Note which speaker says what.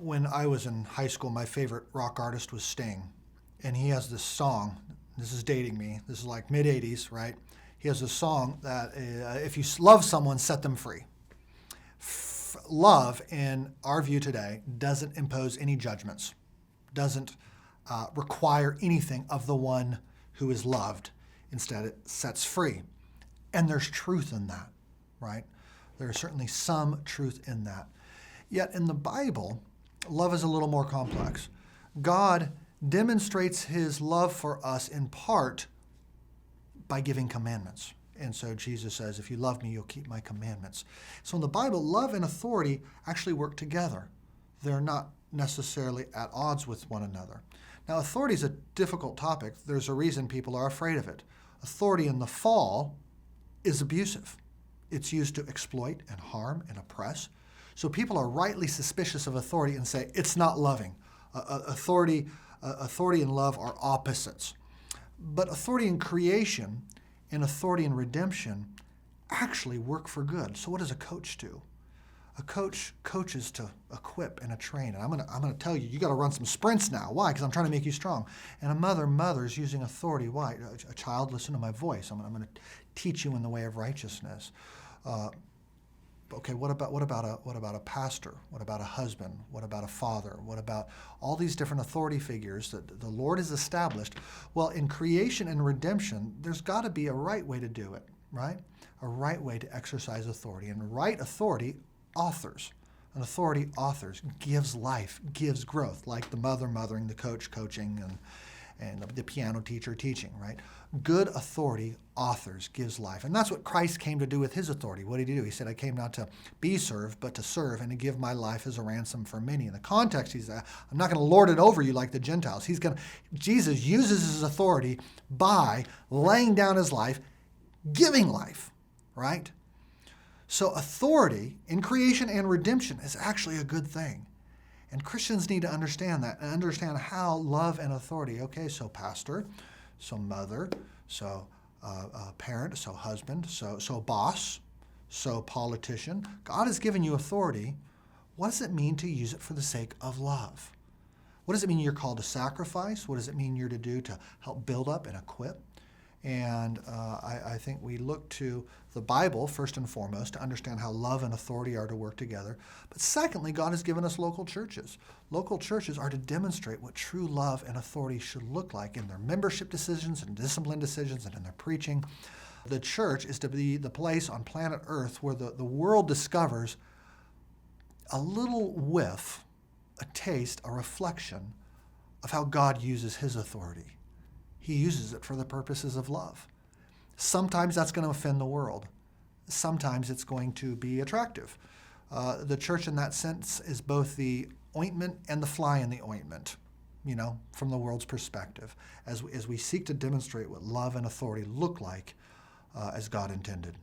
Speaker 1: When I was in high school, my favorite rock artist was Sting. And he has this song, this is dating me, this is like mid 80s, right? He has a song that if you love someone, set them free. Love, in our view today, doesn't impose any judgments, doesn't require anything of the one who is loved. Instead, it sets free. And there's truth in that, right? There is certainly some truth in that. Yet in the Bible, love is a little more complex. God demonstrates his love for us in part by giving commandments. And so Jesus says, if you love me, you'll keep my commandments. So in the Bible, love and authority actually work together. They're not necessarily at odds with one another. Now, authority is a difficult topic. There's a reason people are afraid of it. Authority in the fall is abusive. It's used to exploit and harm and oppress. So people are rightly suspicious of authority and say it's not loving. Authority and love are opposites. But authority in creation and authority in redemption actually work for good. So what does a coach do? A coach coaches to equip and to train. And I'm gonna tell you, you got to run some sprints now. Why? Because I'm trying to make you strong. And a mother's using authority. Why? A child, listen to my voice. I'm going to teach you in the way of righteousness. Okay, what about a pastor? What about a husband? What about a father? What about all these different authority figures that the Lord has established? Well, in creation and redemption, there's got to be a right way to do it, right? A right way to exercise authority. And right authority authors. An authority authors, gives life, gives growth, like the mother mothering, the coach coaching, and the piano teacher teaching, right? Good authority authors, gives life. And that's what Christ came to do with his authority. What did he do? He said, I came not to be served, but to serve and to give my life as a ransom for many. In the context, he's I'm not going to lord it over you like the Gentiles. Jesus uses his authority by laying down his life, giving life, right? So authority in creation and redemption is actually a good thing. And Christians need to understand that and understand how love and authority, okay, so pastor, so mother, so parent, so husband, so boss, so politician. God has given you authority. What does it mean to use it for the sake of love? What does it mean you're called to sacrifice? What does it mean you're to do to help build up and equip? And I think we look to the Bible, first and foremost, to understand how love and authority are to work together. But secondly, God has given us local churches. Local churches are to demonstrate what true love and authority should look like in their membership decisions and discipline decisions and in their preaching. The church is to be the place on planet Earth where the world discovers a little whiff, a taste, a reflection of how God uses his authority. He uses it for the purposes of love. Sometimes that's going to offend the world. Sometimes it's going to be attractive. The church in that sense is both the ointment and the fly in the ointment, from the world's perspective, as we seek to demonstrate what love and authority look like as God intended.